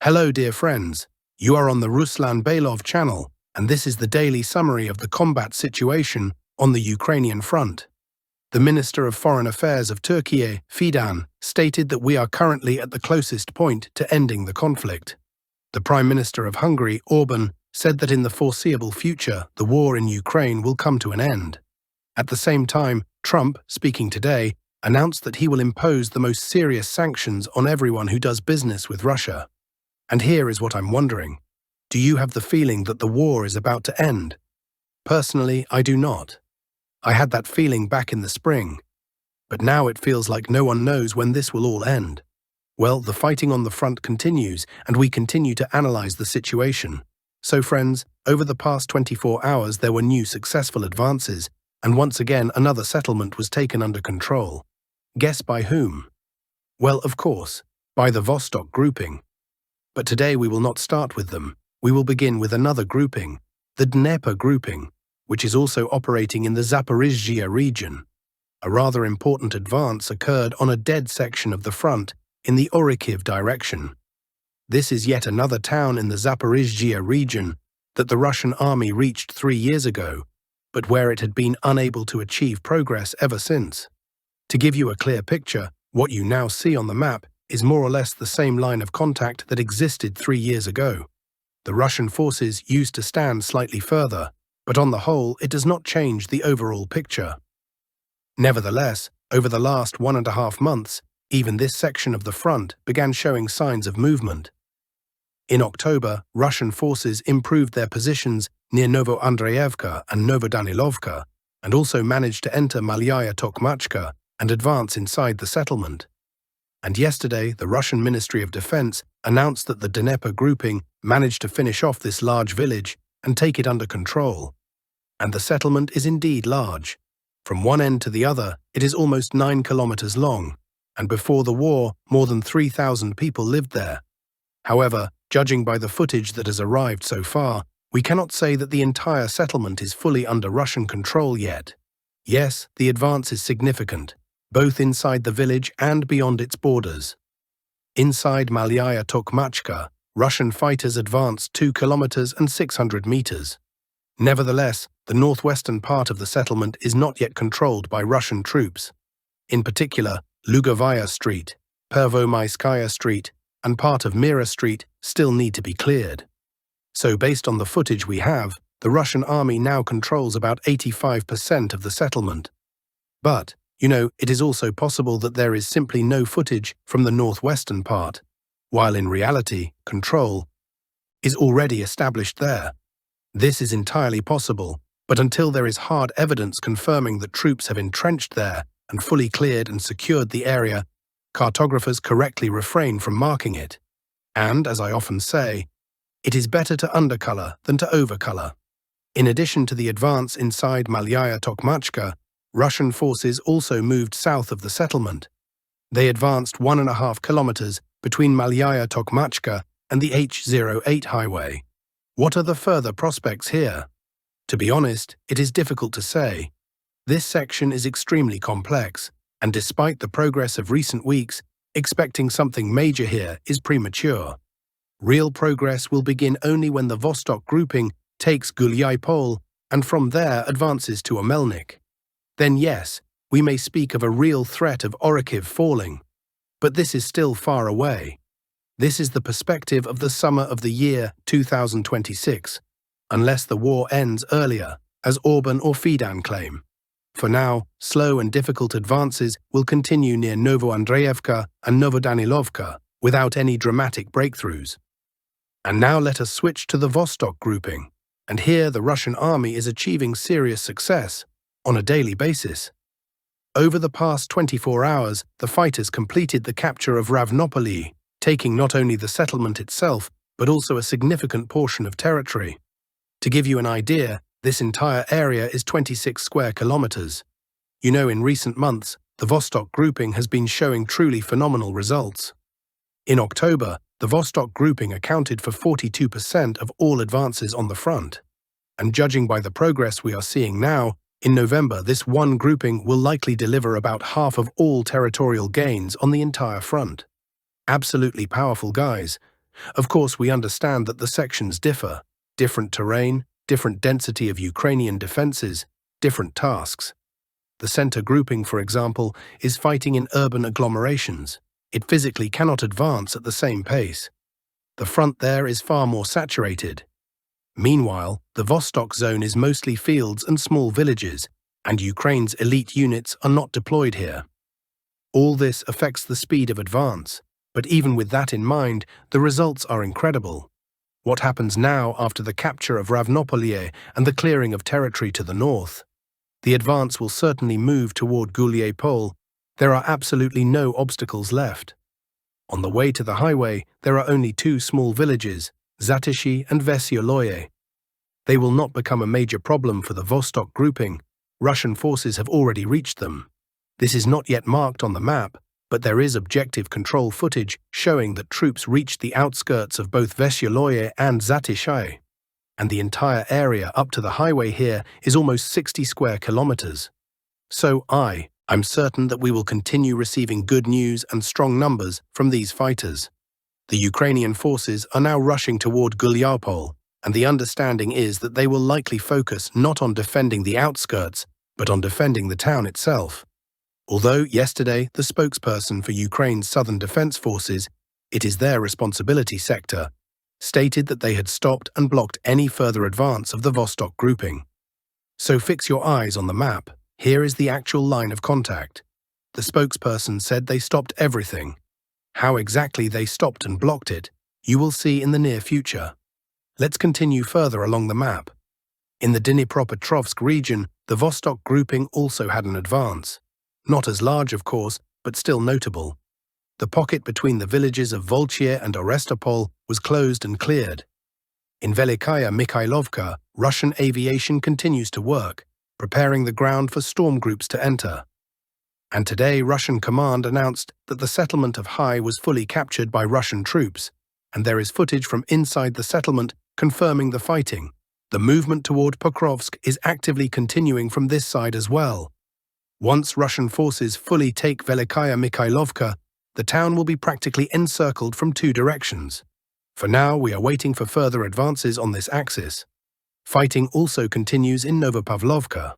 Hello, dear friends. You are on the Ruslan Bailov channel, and this is the daily summary of the combat situation on the Ukrainian front. The Minister of Foreign Affairs of Turkey, Fidan, stated that we are currently at the closest point to ending the conflict. The Prime Minister of Hungary, Orban, said that in the foreseeable future, the war in Ukraine will come to an end. At the same time, Trump, speaking today, announced that he will impose the most serious sanctions on everyone who does business with Russia. And here is what I'm wondering. Do you have the feeling that the war is about to end? Personally, I do not. I had that feeling back in the spring. But now it feels like no one knows when this will all end. Well, the fighting on the front continues, and we continue to analyze the situation. So friends, over the past 24 hours there were new successful advances, and once again another settlement was taken under control. Guess by whom? Well, of course, by the Vostok grouping. But today we will not start with them. We will begin with another grouping, the Dnieper grouping, which is also operating in the Zaporoziya region. A rather important advance occurred on a dead section of the front in the Orikhiv direction. This is yet another town in the Zaporoziya region that the Russian army reached 3 years ago, but where it had been unable to achieve progress ever since. To give you a clear picture, what you now see on the map is more or less the same line of contact that existed 3 years ago. The Russian forces used to stand slightly further, but on the whole it does not change the overall picture. Nevertheless, over the last 1.5 months, even this section of the front began showing signs of movement. In October, Russian forces improved their positions near Novoandreevka and Novodanilovka, and also managed to enter Malyaya Tokmachka and advance inside the settlement. And yesterday, the Russian Ministry of Defense announced that the Dnieper grouping managed to finish off this large village and take it under control. And the settlement is indeed large. From one end to the other, it is almost 9 kilometers long, and before the war, more than 3,000 people lived there. However, judging by the footage that has arrived so far, we cannot say that the entire settlement is fully under Russian control yet. Yes, the advance is significant, both inside the village and beyond its borders. Inside Malyaya Tokmachka, Russian fighters advanced 2 kilometers and 600 meters. Nevertheless, the northwestern part of the settlement is not yet controlled by Russian troops. In particular, Lugovaya Street, Pervomaiskaya Street, and part of Mira Street still need to be cleared. So based on the footage we have, the Russian army now controls about 85% of the settlement. But, it is also possible that there is simply no footage from the northwestern part, while in reality, control is already established there. This is entirely possible, but until there is hard evidence confirming that troops have entrenched there and fully cleared and secured the area, cartographers correctly refrain from marking it. And, as I often say, it is better to undercolor than to overcolor. In addition to the advance inside Malyaya Tokmachka, Russian forces also moved south of the settlement. They advanced 1.5 kilometers between Malyaya Tokmachka and the H08 highway. What are the further prospects here? To be honest, it is difficult to say. This section is extremely complex, and despite the progress of recent weeks, expecting something major here is premature. Real progress will begin only when the Vostok grouping takes Gulyai-Pol and from there advances to Omelnik. Then yes, we may speak of a real threat of Orikhiv falling. But this is still far away. This is the perspective of the summer of the year 2026, unless the war ends earlier, as Orban or Fidan claim. For now, slow and difficult advances will continue near Novoandreevka and Novodanilovka without any dramatic breakthroughs. And now let us switch to the Vostok grouping. And here the Russian army is achieving serious success on a daily basis. Over the past 24 hours, the fighters completed the capture of Ravnopoli, taking not only the settlement itself, but also a significant portion of territory. To give you an idea, this entire area is 26 square kilometers. In recent months, the Vostok grouping has been showing truly phenomenal results. In October, the Vostok grouping accounted for 42% of all advances on the front. And judging by the progress we are seeing now, in November this one grouping will likely deliver about half of all territorial gains on the entire front. Absolutely powerful guys. Of course, we understand that the sections differ. Different terrain, different density of Ukrainian defenses, different tasks. The center grouping, for example, is fighting in urban agglomerations. It physically cannot advance at the same pace. The front there is far more saturated. Meanwhile, the Vostok zone is mostly fields and small villages, and Ukraine's elite units are not deployed here. All this affects the speed of advance, but even with that in mind, the results are incredible. What happens now after the capture of Ravnopolye and the clearing of territory to the north? The advance will certainly move toward Guliay-Pol. There are absolutely no obstacles left. On the way to the highway, there are only two small villages, Zatyshy and Vesyoloye. They will not become a major problem for the Vostok grouping. Russian forces have already reached them. This is not yet marked on the map, but there is objective control footage showing that troops reached the outskirts of both Vesyoloye and Zatyshy. And the entire area up to the highway here is almost 60 square kilometers. So I'm certain that we will continue receiving good news and strong numbers from these fighters. The Ukrainian forces are now rushing toward Guliay-Pol, and the understanding is that they will likely focus not on defending the outskirts, but on defending the town itself. Although yesterday the spokesperson for Ukraine's Southern Defense Forces, it is their responsibility sector, stated that they had stopped and blocked any further advance of the Vostok grouping. So fix your eyes on the map. Here is the actual line of contact. The spokesperson said they stopped everything. How exactly they stopped and blocked it, you will see in the near future. Let's continue further along the map. In the Dnipropetrovsk region, the Vostok grouping also had an advance. Not as large, of course, but still notable. The pocket between the villages of Volchye and Orestopol was closed and cleared. In Velikaya Mikhailovka, Russian aviation continues to work, preparing the ground for storm groups to enter. And today, Russian command announced that the settlement of Hai was fully captured by Russian troops, and there is footage from inside the settlement confirming the fighting. The movement toward Pokrovsk is actively continuing from this side as well. Once Russian forces fully take Velikaya Mikhailovka, the town will be practically encircled from two directions. For now, we are waiting for further advances on this axis. Fighting also continues in Novopavlovka.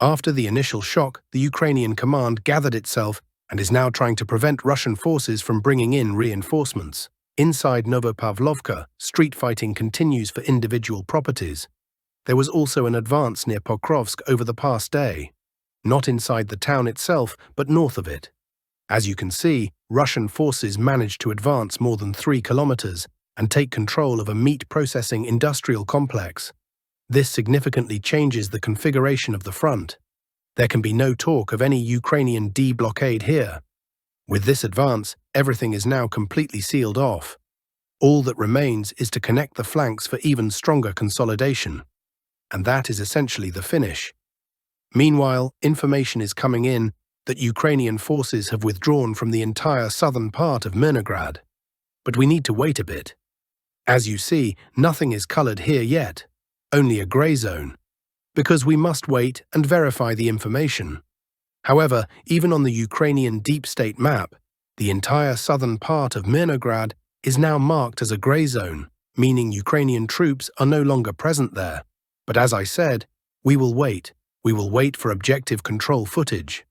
After the initial shock, the Ukrainian command gathered itself and is now trying to prevent Russian forces from bringing in reinforcements. Inside Novopavlovka, street fighting continues for individual properties. There was also an advance near Pokrovsk over the past day. Not inside the town itself, but north of it. As you can see, Russian forces managed to advance more than 3 kilometers and take control of a meat processing industrial complex. This significantly changes the configuration of the front. There can be no talk of any Ukrainian de-blockade here. With this advance, everything is now completely sealed off. All that remains is to connect the flanks for even stronger consolidation. And that is essentially the finish. Meanwhile, information is coming in that Ukrainian forces have withdrawn from the entire southern part of Mirnograd. But we need to wait a bit. As you see, nothing is colored here yet, only a gray zone, because we must wait and verify the information. However, even on the Ukrainian deep state map, the entire southern part of Mirnograd is now marked as a gray zone, meaning Ukrainian troops are no longer present there. But as I said, we will wait. We will wait for objective control footage.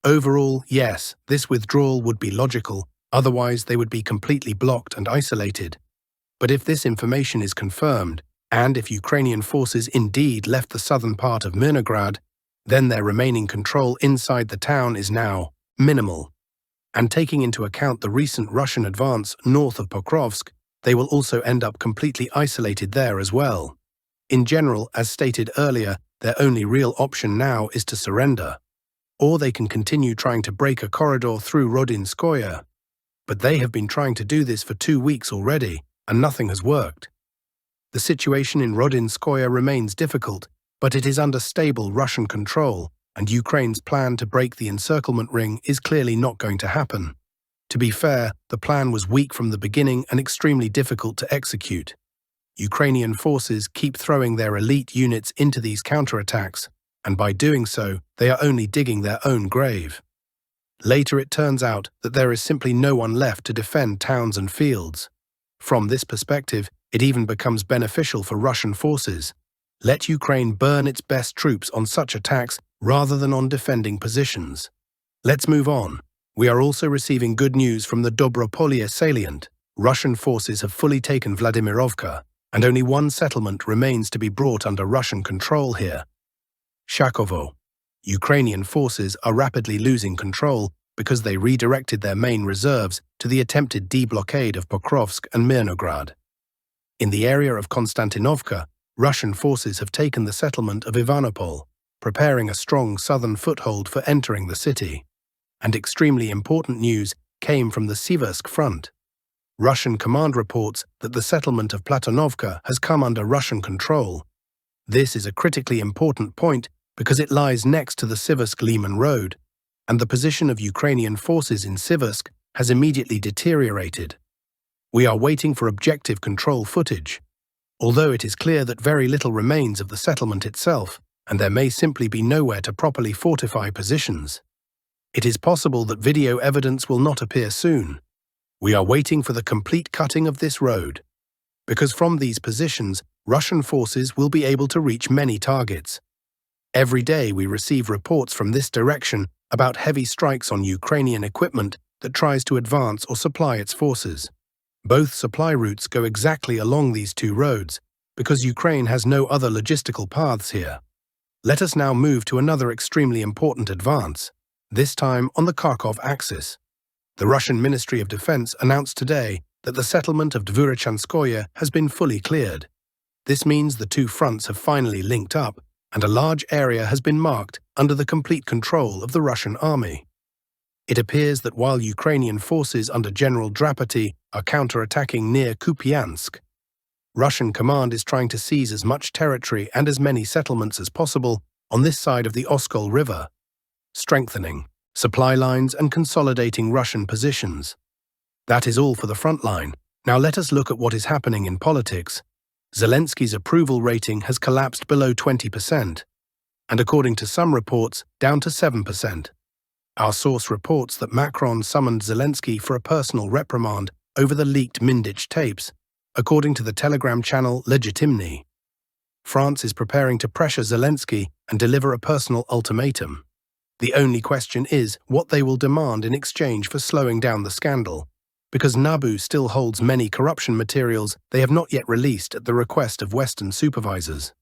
Overall, yes, this withdrawal would be logical, otherwise they would be completely blocked and isolated. But if this information is confirmed, and if Ukrainian forces indeed left the southern part of Mirnograd, then their remaining control inside the town is now minimal. And taking into account the recent Russian advance north of Pokrovsk, they will also end up completely isolated there as well. In general, as stated earlier, their only real option now is to surrender. Or they can continue trying to break a corridor through Rodinskoye. But they have been trying to do this for 2 weeks already, and nothing has worked. The situation in Rodinskoye remains difficult, but it is under stable Russian control, and Ukraine's plan to break the encirclement ring is clearly not going to happen. To be fair, the plan was weak from the beginning and extremely difficult to execute. Ukrainian forces keep throwing their elite units into these counterattacks, and by doing so, they are only digging their own grave. Later it turns out that there is simply no one left to defend towns and fields. From this perspective, it even becomes beneficial for Russian forces. Let Ukraine burn its best troops on such attacks rather than on defending positions. Let's move on. We are also receiving good news from the Zaporoziya salient. Russian forces have fully taken Vladimirovka, and only one settlement remains to be brought under Russian control here. Karkov. Ukrainian forces are rapidly losing control because they redirected their main reserves to the attempted deblockade of Pokrovsk and Mirnograd. In the area of Konstantinovka, Russian forces have taken the settlement of Ivanopol, preparing a strong southern foothold for entering the city. And extremely important news came from the Siversk front. Russian command reports that the settlement of Platonovka has come under Russian control. This is a critically important point because it lies next to the Siversk-Liman road, and the position of Ukrainian forces in Siversk has immediately deteriorated. We are waiting for objective control footage. Although it is clear that very little remains of the settlement itself, and there may simply be nowhere to properly fortify positions. It is possible that video evidence will not appear soon. We are waiting for the complete cutting of this road, because from these positions, Russian forces will be able to reach many targets. Every day we receive reports from this direction about heavy strikes on Ukrainian equipment that tries to advance or supply its forces. Both supply routes go exactly along these two roads, because Ukraine has no other logistical paths here. Let us now move to another extremely important advance, this time on the Karkov axis. The Russian Ministry of Defense announced today that the settlement of Dvorochanskoye has been fully cleared. This means the two fronts have finally linked up, and a large area has been marked under the complete control of the Russian army. It appears that while Ukrainian forces under General Drapaty are counterattacking near Kupiansk, Russian command is trying to seize as much territory and as many settlements as possible on this side of the Oskol River, strengthening supply lines and consolidating Russian positions. That is all for the front line. Now let us look at what is happening in politics. Zelensky's approval rating has collapsed below 20%, and according to some reports, down to 7%. Our source reports that Macron summoned Zelensky for a personal reprimand over the leaked Mindich tapes, according to the Telegram channel Legitimny. France is preparing to pressure Zelensky and deliver a personal ultimatum. The only question is what they will demand in exchange for slowing down the scandal, because NABU still holds many corruption materials they have not yet released at the request of Western supervisors.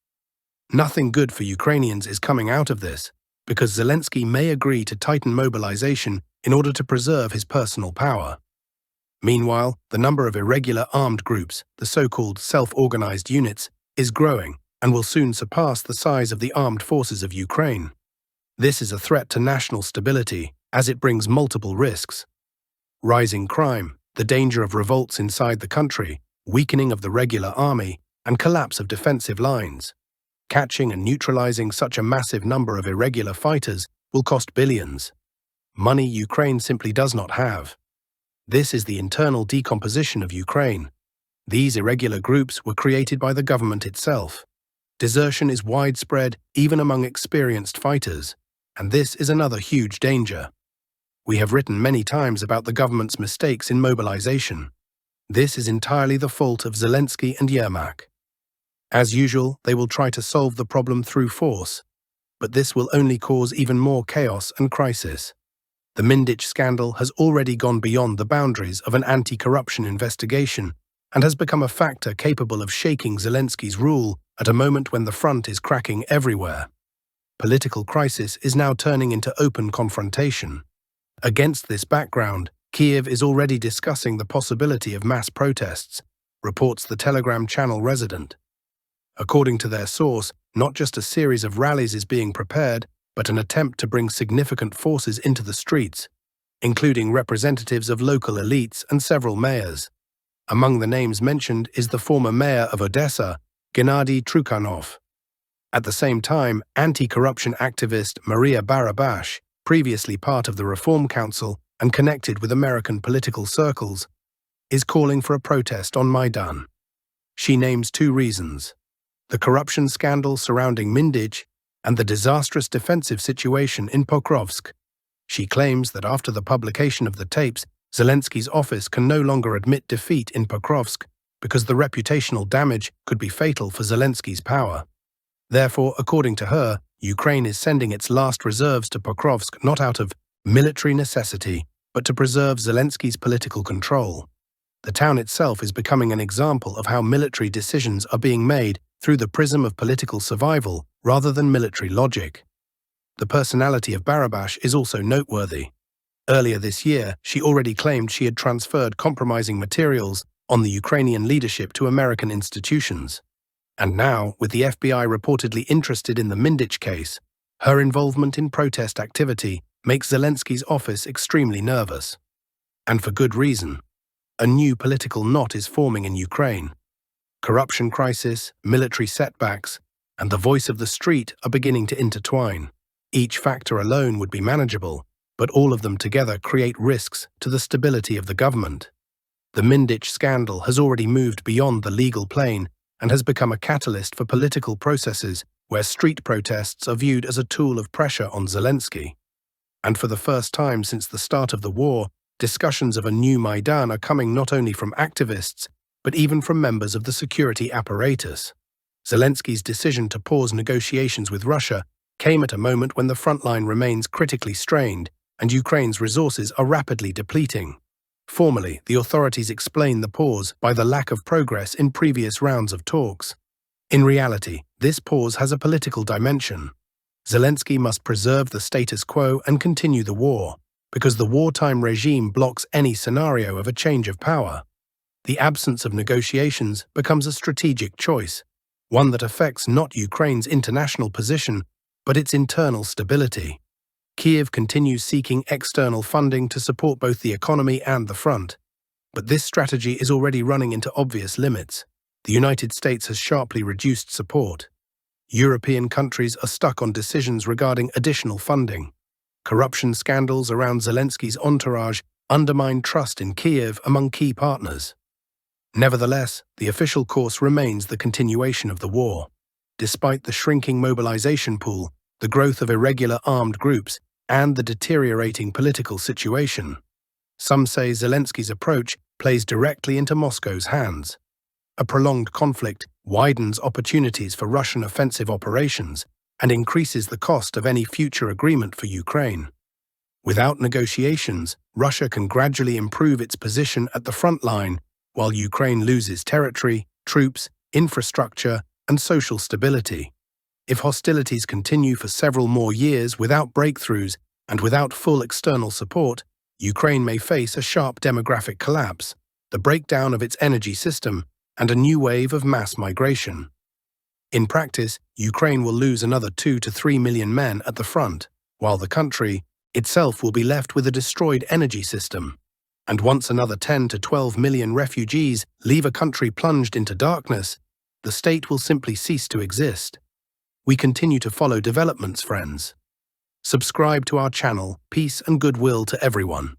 Nothing good for Ukrainians is coming out of this, because Zelensky may agree to tighten mobilization in order to preserve his personal power. Meanwhile, the number of irregular armed groups, the so-called self-organized units, is growing and will soon surpass the size of the armed forces of Ukraine. This is a threat to national stability, as it brings multiple risks. Rising crime, the danger of revolts inside the country, weakening of the regular army, and collapse of defensive lines. Catching and neutralizing such a massive number of irregular fighters will cost billions. Money Ukraine simply does not have. This is the internal decomposition of Ukraine. These irregular groups were created by the government itself. Desertion is widespread even among experienced fighters, and this is another huge danger. We have written many times about the government's mistakes in mobilization. This is entirely the fault of Zelensky and Yermak. As usual, they will try to solve the problem through force, but this will only cause even more chaos and crisis. The Mindich scandal has already gone beyond the boundaries of an anti-corruption investigation and has become a factor capable of shaking Zelensky's rule at a moment when the front is cracking everywhere. Political crisis is now turning into open confrontation. Against this background, Kiev is already discussing the possibility of mass protests, reports the Telegram channel Resident. According to their source, not just a series of rallies is being prepared, but an attempt to bring significant forces into the streets, including representatives of local elites and several mayors. Among the names mentioned is the former mayor of Odessa, Gennady Trukhanov. At the same time, anti-corruption activist Maria Barabash, previously part of the Reform Council and connected with American political circles, is calling for a protest on Maidan. She names two reasons: the corruption scandal surrounding Mindich and the disastrous defensive situation in Pokrovsk. She claims that after the publication of the tapes, Zelensky's office can no longer admit defeat in Pokrovsk because the reputational damage could be fatal for Zelensky's power. Therefore, according to her, Ukraine is sending its last reserves to Pokrovsk not out of military necessity, but to preserve Zelensky's political control. The town itself is becoming an example of how military decisions are being made through the prism of political survival rather than military logic. The personality of Barabash is also noteworthy. Earlier this year, she already claimed she had transferred compromising materials on the Ukrainian leadership to American institutions. And now, with the FBI reportedly interested in the Mindich case, her involvement in protest activity makes Zelensky's office extremely nervous. And for good reason. A new political knot is forming in Ukraine. Corruption crisis, military setbacks, and the voice of the street are beginning to intertwine. Each factor alone would be manageable, but all of them together create risks to the stability of the government. The Mindich scandal has already moved beyond the legal plane and has become a catalyst for political processes where street protests are viewed as a tool of pressure on Zelensky. And for the first time since the start of the war, discussions of a new Maidan are coming not only from activists, but even from members of the security apparatus. Zelensky's decision to pause negotiations with Russia came at a moment when the front line remains critically strained and Ukraine's resources are rapidly depleting. Formally, the authorities explain the pause by the lack of progress in previous rounds of talks. In reality, this pause has a political dimension. Zelensky must preserve the status quo and continue the war, because the wartime regime blocks any scenario of a change of power. The absence of negotiations becomes a strategic choice, one that affects not Ukraine's international position, but its internal stability. Kiev continues seeking external funding to support both the economy and the front. But this strategy is already running into obvious limits. The United States has sharply reduced support. European countries are stuck on decisions regarding additional funding. Corruption scandals around Zelensky's entourage undermine trust in Kiev among key partners. Nevertheless, the official course remains the continuation of the war. Despite the shrinking mobilization pool, the growth of irregular armed groups, and the deteriorating political situation. Some say Zelensky's approach plays directly into Moscow's hands. A prolonged conflict widens opportunities for Russian offensive operations and increases the cost of any future agreement for Ukraine. Without negotiations, Russia can gradually improve its position at the front line, while Ukraine loses territory, troops, infrastructure, and social stability. If hostilities continue for several more years without breakthroughs and without full external support, Ukraine may face a sharp demographic collapse, the breakdown of its energy system, and a new wave of mass migration. In practice, Ukraine will lose another 2 to 3 million men at the front, while the country itself will be left with a destroyed energy system. And once another 10 to 12 million refugees leave a country plunged into darkness, the state will simply cease to exist. We continue to follow developments, friends. Subscribe to our channel. Peace and goodwill to everyone.